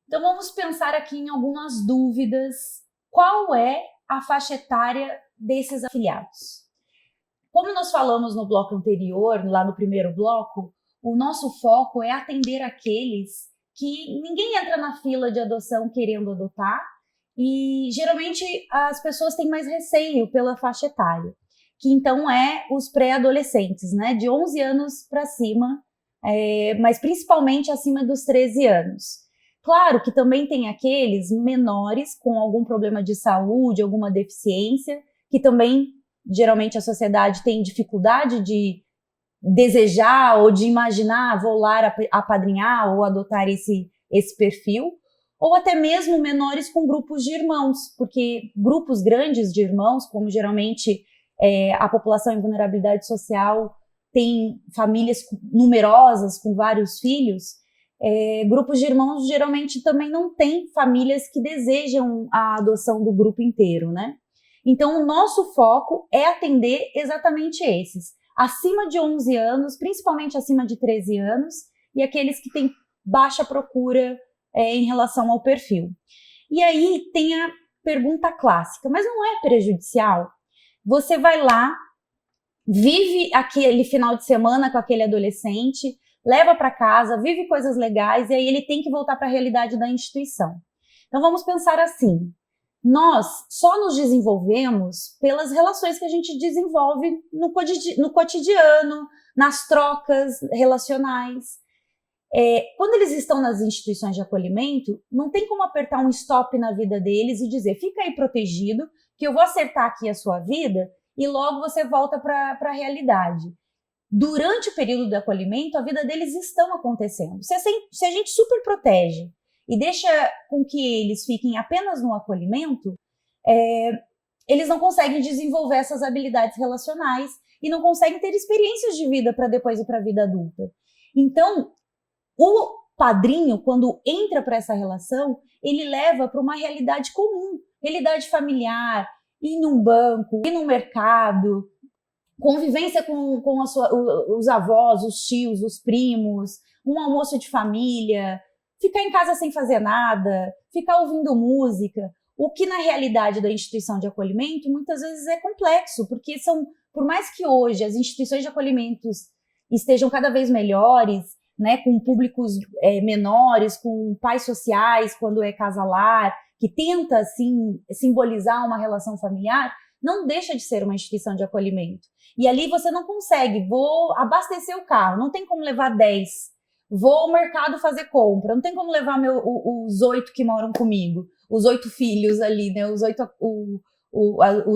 Então vamos pensar aqui em algumas dúvidas. Qual é a faixa etária desses afiliados? Como nós falamos no bloco anterior, lá no primeiro bloco, o nosso foco é atender aqueles que ninguém entra na fila de adoção querendo adotar e geralmente as pessoas têm mais receio pela faixa etária, que então é os pré-adolescentes, né, de 11 anos para cima, mas principalmente acima dos 13 anos. Claro que também tem aqueles menores com algum problema de saúde, alguma deficiência, que também geralmente a sociedade tem dificuldade de desejar ou de imaginar, vou lá apadrinhar ou adotar esse perfil, ou até mesmo menores com grupos de irmãos, porque grupos grandes de irmãos, como geralmente a população em vulnerabilidade social tem famílias numerosas com vários filhos, grupos de irmãos geralmente também não têm famílias que desejam a adoção do grupo inteiro, né? Então, o nosso foco é atender exatamente esses, acima de 11 anos, principalmente acima de 13 anos, e aqueles que têm baixa procura em relação ao perfil. E aí tem a pergunta clássica, mas não é prejudicial? Você vai lá, vive aquele final de semana com aquele adolescente, leva para casa, vive coisas legais, e aí ele tem que voltar para a realidade da instituição. Então vamos pensar assim, nós só nos desenvolvemos pelas relações que a gente desenvolve no cotidiano, nas trocas relacionais. Quando eles estão nas instituições de acolhimento, não tem como apertar um stop na vida deles e dizer, fica aí protegido, que eu vou acertar aqui a sua vida e logo você volta para a realidade. Durante o período de acolhimento, a vida deles estão acontecendo. Se a gente super protege e deixa com que eles fiquem apenas no acolhimento, eles não conseguem desenvolver essas habilidades relacionais e não conseguem ter experiências de vida para depois ir para a vida adulta. Então, o padrinho, quando entra para essa relação, ele leva para uma realidade comum, realidade familiar, ir num banco, ir num mercado, convivência com os avós, os tios, os primos, um almoço de família, ficar em casa sem fazer nada, ficar ouvindo música, o que na realidade da instituição de acolhimento muitas vezes é complexo, porque por mais que hoje as instituições de acolhimento estejam cada vez melhores, né, com públicos menores, com pais sociais, quando é casal-lar, que tenta assim, simbolizar uma relação familiar, não deixa de ser uma instituição de acolhimento. E ali você não consegue, vou abastecer o carro, não tem como levar 10, vou ao mercado fazer compra, não tem como levar os 8 que moram comigo, os 8 filhos ali, né, os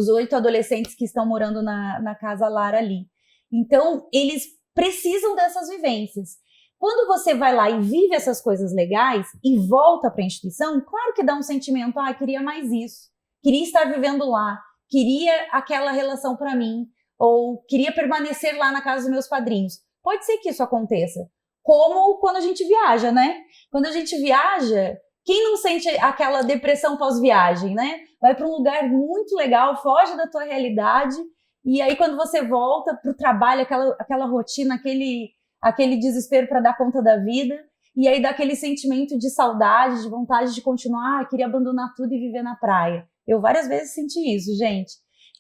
8 adolescentes que estão morando na casa-lar ali. Então, eles precisam dessas vivências. Quando você vai lá e vive essas coisas legais e volta para a instituição, claro que dá um sentimento, queria mais isso, queria estar vivendo lá, queria aquela relação para mim, ou queria permanecer lá na casa dos meus padrinhos. Pode ser que isso aconteça, como quando a gente viaja, né? Quando a gente viaja, quem não sente aquela depressão pós-viagem, né? Vai para um lugar muito legal, foge da tua realidade, e aí quando você volta para o trabalho, aquela rotina, aquele desespero para dar conta da vida, e aí dá aquele sentimento de saudade, de vontade de continuar, queria abandonar tudo e viver na praia. Eu várias vezes senti isso, gente.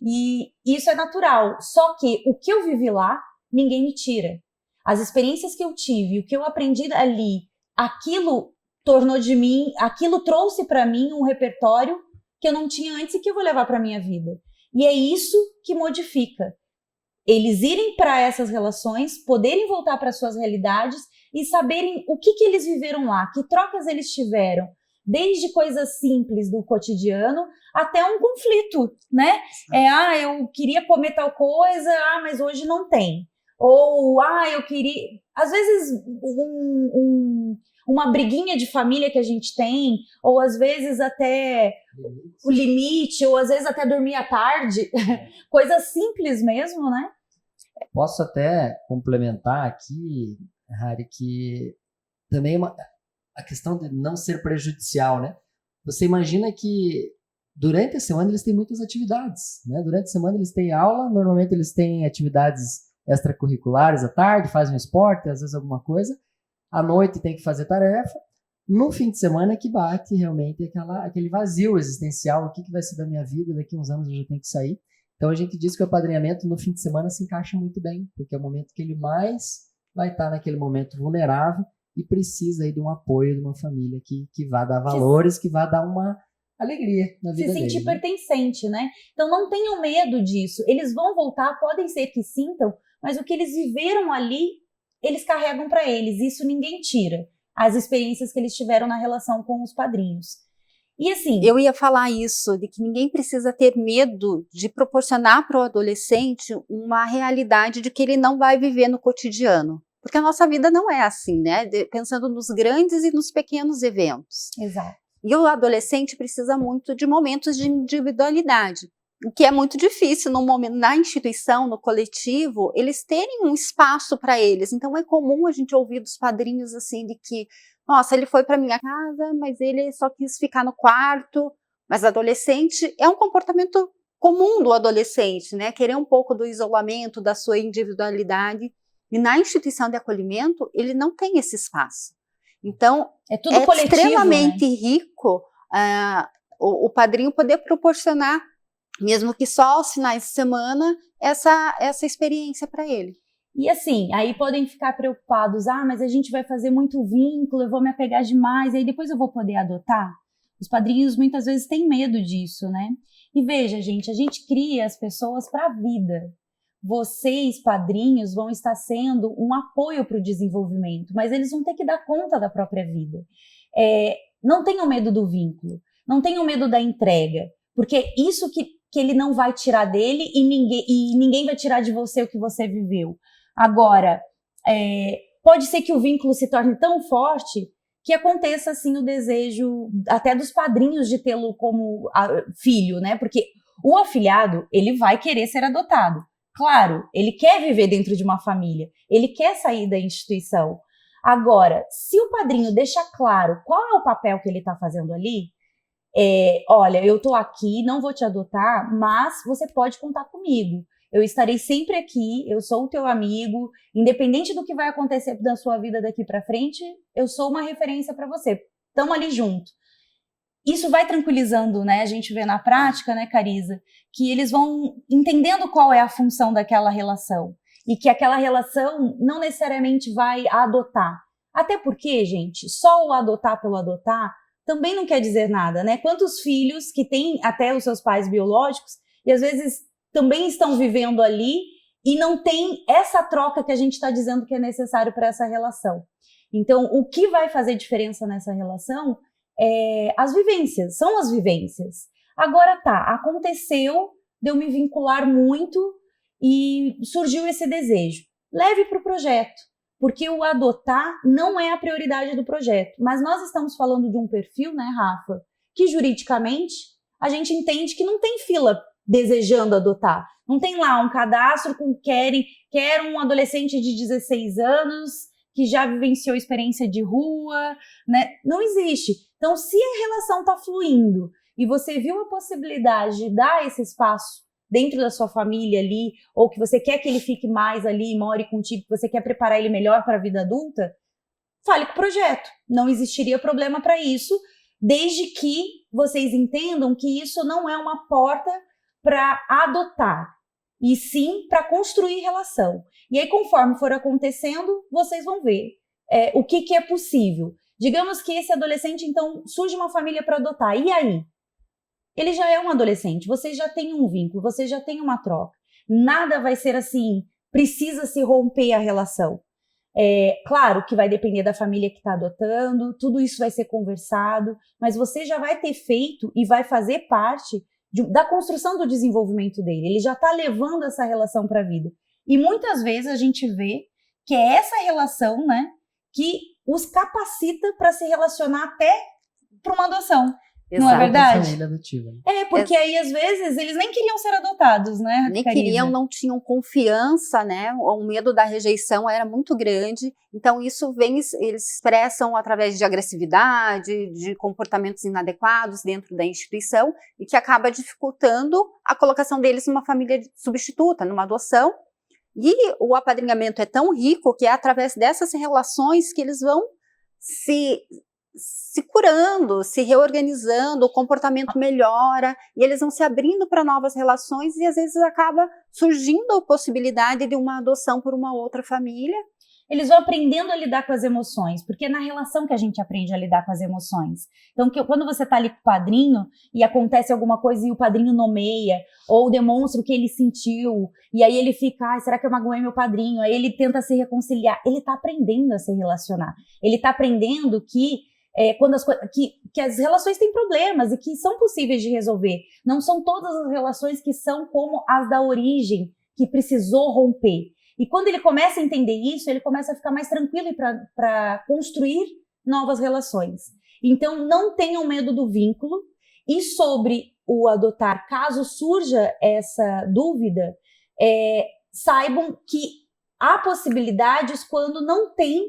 E isso é natural. Só que o que eu vivi lá, ninguém me tira. As experiências que eu tive, o que eu aprendi ali, aquilo tornou de mim, aquilo trouxe para mim um repertório que eu não tinha antes e que eu vou levar para minha vida. E é isso que modifica. Eles irem para essas relações, poderem voltar para suas realidades e saberem o que eles viveram lá, que trocas eles tiveram, desde coisas simples do cotidiano até um conflito, né? Eu queria comer tal coisa, mas hoje não tem. Ou, eu queria... Às vezes, uma briguinha de família que a gente tem, ou às vezes até o limite, ou às vezes até dormir à tarde, coisas simples mesmo, né? Posso até complementar aqui, Harry, que também a questão de não ser prejudicial, né? Você imagina que durante a semana eles têm muitas atividades, né? Durante a semana eles têm aula, normalmente eles têm atividades extracurriculares à tarde, fazem um esporte, às vezes alguma coisa. À noite tem que fazer tarefa. No fim de semana que bate realmente aquele vazio existencial, o que vai ser da minha vida, daqui a uns anos eu já tenho que sair. Então a gente diz que o apadrinhamento no fim de semana se encaixa muito bem, porque é o momento que ele mais vai estar naquele momento vulnerável e precisa aí de um apoio de uma família que vá dar valores, que vá dar uma alegria na vida dele. Se sentir pertencente, né? Então não tenham medo disso. Eles vão voltar, podem ser que sintam, mas o que eles viveram ali, eles carregam para eles. Isso ninguém tira. As experiências que eles tiveram na relação com os padrinhos. E assim... Eu ia falar isso, de que ninguém precisa ter medo de proporcionar para o adolescente uma realidade de que ele não vai viver no cotidiano. Porque a nossa vida não é assim, né? Pensando nos grandes e nos pequenos eventos. Exato. E o adolescente precisa muito de momentos de individualidade, o que é muito difícil no momento, na instituição, no coletivo, eles terem um espaço para eles. Então é comum a gente ouvir dos padrinhos assim de que, nossa, ele foi para minha casa, mas ele só quis ficar no quarto. Mas adolescente é um comportamento comum do adolescente, né? Querer um pouco do isolamento, da sua individualidade. E na instituição de acolhimento, ele não tem esse espaço. Então, é tudo coletivo, extremamente né? rico o padrinho poder proporcionar, mesmo que só aos finais de semana, essa experiência para ele. E assim, aí podem ficar preocupados, mas a gente vai fazer muito vínculo, eu vou me apegar demais, aí depois eu vou poder adotar? Os padrinhos muitas vezes têm medo disso, né? E veja, gente, a gente cria as pessoas para a vida. Vocês, padrinhos, vão estar sendo um apoio para o desenvolvimento, mas eles vão ter que dar conta da própria vida. Não tenham medo do vínculo, não tenham medo da entrega, porque isso que ele não vai tirar dele e ninguém vai tirar de você o que você viveu. Agora, pode ser que o vínculo se torne tão forte que aconteça assim o desejo até dos padrinhos de tê-lo como filho, né? Porque o afilhado, ele vai querer ser adotado. Claro, ele quer viver dentro de uma família, ele quer sair da instituição. Agora, se o padrinho deixa claro qual é o papel que ele está fazendo ali, olha, eu estou aqui, não vou te adotar, mas você pode contar comigo. Eu estarei sempre aqui, eu sou o teu amigo, independente do que vai acontecer na sua vida daqui para frente, eu sou uma referência para você. Estamos ali junto. Isso vai tranquilizando, né? A gente vê na prática, né, Carisa, que eles vão entendendo qual é a função daquela relação e que aquela relação não necessariamente vai adotar. Até porque, gente, só o adotar pelo adotar também não quer dizer nada, né? Quantos filhos que têm até os seus pais biológicos e às vezes também estão vivendo ali e não tem essa troca que a gente está dizendo que é necessário para essa relação. Então, o que vai fazer diferença nessa relação as vivências, são as vivências. Agora aconteceu de eu me vincular muito e surgiu esse desejo. Leve para o projeto, porque o adotar não é a prioridade do projeto. Mas nós estamos falando de um perfil, né, Rafa, que juridicamente a gente entende que não tem fila desejando adotar. Não tem lá um cadastro com quer um adolescente de 16 anos que já vivenciou experiência de rua, né? Não existe. Então, se a relação está fluindo e você viu a possibilidade de dar esse espaço dentro da sua família ali, ou que você quer que ele fique mais ali, more contigo, que você quer preparar ele melhor para a vida adulta, fale com o projeto. Não existiria problema para isso, desde que vocês entendam que isso não é uma porta para adotar, e sim para construir relação. E aí, conforme for acontecendo, vocês vão ver o que é possível. Digamos que esse adolescente, então, surge uma família para adotar. E aí? Ele já é um adolescente, vocês já têm um vínculo, vocês já têm uma troca. Nada vai ser assim, precisa se romper a relação. Claro que vai depender da família que está adotando, tudo isso vai ser conversado, mas você já vai ter feito e vai fazer parte da construção do desenvolvimento dele. Ele já está levando essa relação para a vida. E muitas vezes a gente vê que é essa relação, né, que os capacita para se relacionar até para uma adoção. Exato. Não é verdade? Família adotiva. Porque aí às vezes eles nem queriam ser adotados, né? Nem Carisa? queriam, não tinham confiança, né? O medo da rejeição era muito grande. Então isso eles expressam através de agressividade, de comportamentos inadequados dentro da instituição e que acaba dificultando a colocação deles numa família substituta, numa adoção. E o apadrinhamento é tão rico que é através dessas relações que eles vão se se curando, se reorganizando, o comportamento melhora, e eles vão se abrindo para novas relações, e às vezes acaba surgindo a possibilidade de uma adoção por uma outra família. Eles vão aprendendo a lidar com as emoções, porque é na relação que a gente aprende a lidar com as emoções. Então, quando você está ali com o padrinho e acontece alguma coisa e o padrinho nomeia ou demonstra o que ele sentiu, e aí ele fica, será que eu magoei meu padrinho? Aí ele tenta se reconciliar. Ele está aprendendo a se relacionar. Ele está aprendendo que que as relações têm problemas e que são possíveis de resolver. Não são todas as relações que são como as da origem, que precisou romper. E quando ele começa a entender isso, ele começa a ficar mais tranquilo para construir novas relações. Então, não tenham medo do vínculo. E sobre o adotar, caso surja essa dúvida, saibam que há possibilidades quando não tem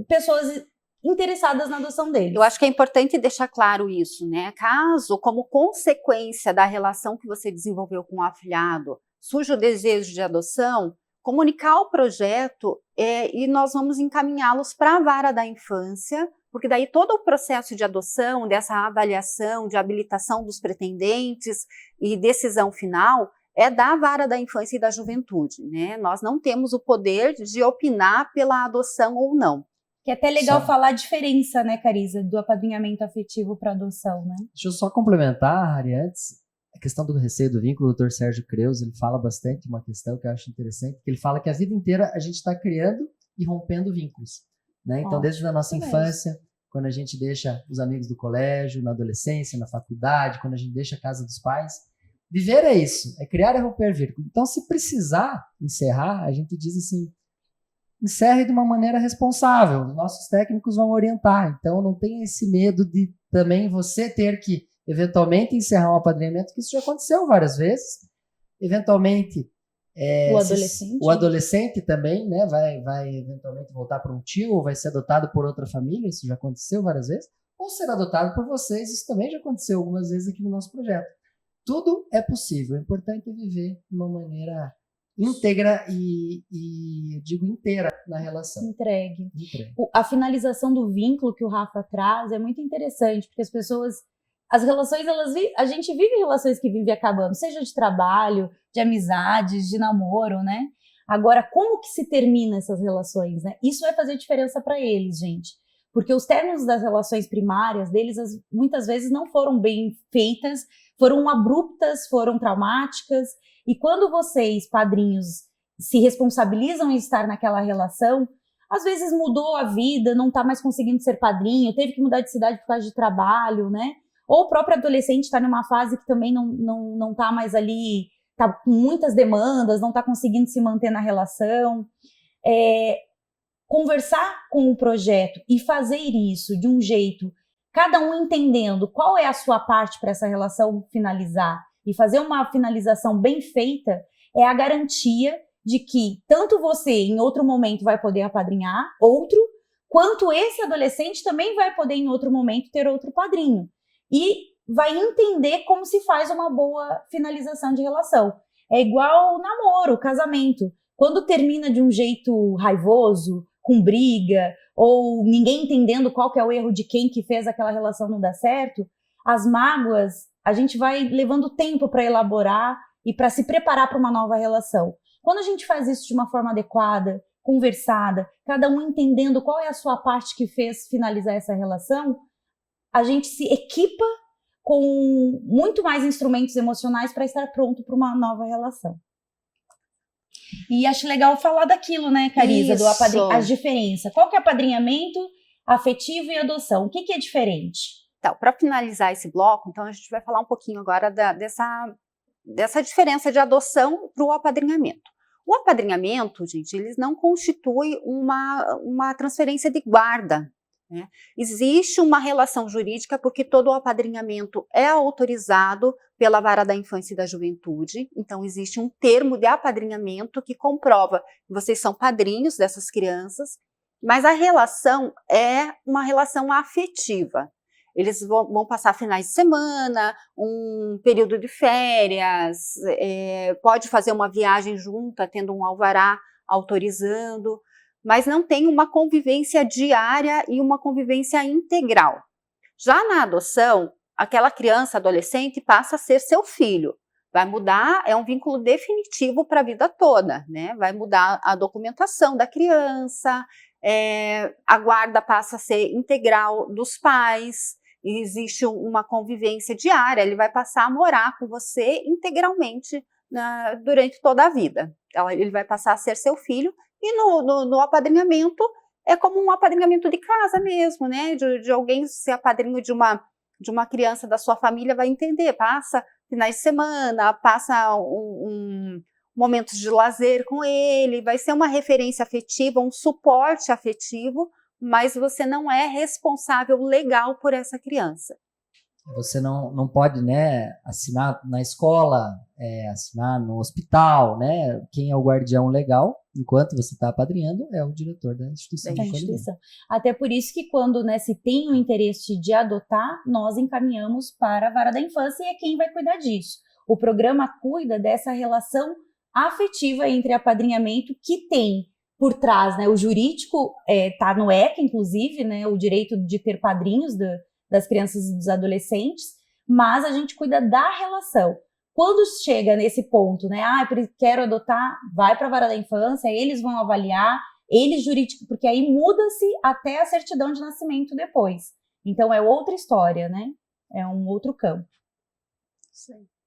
pessoas interessadas na adoção deles. Eu acho que é importante deixar claro isso, né? Caso, como consequência da relação que você desenvolveu com o afilhado, surge o desejo de adoção, comunicar o projeto e nós vamos encaminhá-los para a vara da infância, porque daí todo o processo de adoção, dessa avaliação, de habilitação dos pretendentes e decisão final é da vara da infância e da juventude, né? Nós não temos o poder de opinar pela adoção ou não. Que é até legal falar a diferença, né, Carisa, do apadrinhamento afetivo para adoção, né? Deixa eu só complementar, Hari, antes, a questão do receio do vínculo. O Dr. Sérgio Creus, ele fala bastante uma questão que eu acho interessante, que ele fala que a vida inteira a gente está criando e rompendo vínculos, né? Então, desde a nossa infância, quando a gente deixa os amigos do colégio, na adolescência, na faculdade, quando a gente deixa a casa dos pais, viver é isso, é criar e romper vínculos. Então, se precisar encerrar, a gente diz assim, encerre de uma maneira responsável, os nossos técnicos vão orientar. Então, não tenha esse medo de também você ter que, eventualmente, encerrar um apadrinhamento, que isso já aconteceu várias vezes. Eventualmente, o adolescente também, né, vai eventualmente voltar para um tio, ou vai ser adotado por outra família, isso já aconteceu várias vezes, ou ser adotado por vocês, isso também já aconteceu algumas vezes aqui no nosso projeto. Tudo é possível, é importante viver de uma maneira íntegra e digo inteira na relação. Entregue. A finalização do vínculo que o Rafa traz é muito interessante, porque as relações, a gente vive relações que vivem acabando, seja de trabalho, de amizades, de namoro, né? Agora, como que se termina essas relações, né? Isso vai fazer diferença para eles, gente. Porque os términos das relações primárias deles, muitas vezes não foram bem feitas, foram abruptas, foram traumáticas. E quando vocês, padrinhos, se responsabilizam em estar naquela relação, às vezes mudou a vida, não está mais conseguindo ser padrinho, teve que mudar de cidade por causa de trabalho, né? Ou o próprio adolescente está numa fase que também não está mais ali, está com muitas demandas, não está conseguindo se manter na relação. Conversar com o projeto e fazer isso de um jeito, cada um entendendo qual é a sua parte para essa relação finalizar, e fazer uma finalização bem feita, é a garantia de que tanto você em outro momento vai poder apadrinhar outro, quanto esse adolescente também vai poder em outro momento ter outro padrinho. E vai entender como se faz uma boa finalização de relação. É igual o namoro, o casamento. Quando termina de um jeito raivoso, com briga, ou ninguém entendendo qual que é o erro de quem que fez aquela relação não dar certo, as mágoas, a gente vai levando tempo para elaborar e para se preparar para uma nova relação. Quando a gente faz isso de uma forma adequada, conversada, cada um entendendo qual é a sua parte que fez finalizar essa relação, a gente se equipa com muito mais instrumentos emocionais para estar pronto para uma nova relação. E acho legal falar daquilo, né, Carisa, as diferenças. Qual que é apadrinhamento, afetivo e adoção? O que é diferente? Então, para finalizar esse bloco, então a gente vai falar um pouquinho agora dessa diferença de adoção para o apadrinhamento. O apadrinhamento, gente, eles não constitui uma transferência de guarda, né? Existe uma relação jurídica porque todo o apadrinhamento é autorizado pela Vara da Infância e da Juventude, então existe um termo de apadrinhamento que comprova que vocês são padrinhos dessas crianças, mas a relação é uma relação afetiva. Eles vão passar finais de semana, um período de férias, pode fazer uma viagem junta, tendo um alvará autorizando, mas não tem uma convivência diária e uma convivência integral. Já na adoção, aquela criança, adolescente, passa a ser seu filho. Vai mudar, é um vínculo definitivo para a vida toda, né? Vai mudar a documentação da criança, a guarda passa a ser integral dos pais, existe uma convivência diária, ele vai passar a morar com você integralmente durante toda a vida. Ele vai passar a ser seu filho, e no apadrinhamento é como um apadrinhamento de casa mesmo, né? De alguém ser padrinho de uma criança da sua família, vai entender, passa finais de semana, passa momentos de lazer com ele, vai ser uma referência afetiva, um suporte afetivo, mas você não é responsável legal por essa criança. Você não pode, né, assinar na escola, assinar no hospital, né? Quem é o guardião legal, enquanto você está apadrinhando, é o diretor da instituição. Até por isso que quando, né, se tem o interesse de adotar, nós encaminhamos para a Vara da Infância e é quem vai cuidar disso. O programa cuida dessa relação afetiva entre apadrinhamento que tem por trás, né, o jurídico está no ECA, inclusive, né, o direito de ter padrinhos das crianças e dos adolescentes, mas a gente cuida da relação. Quando chega nesse ponto, né, quero adotar, vai para a Vara da Infância, eles vão avaliar, eles jurídicos, porque aí muda-se até a certidão de nascimento depois. Então é outra história, né? É um outro campo. Sim.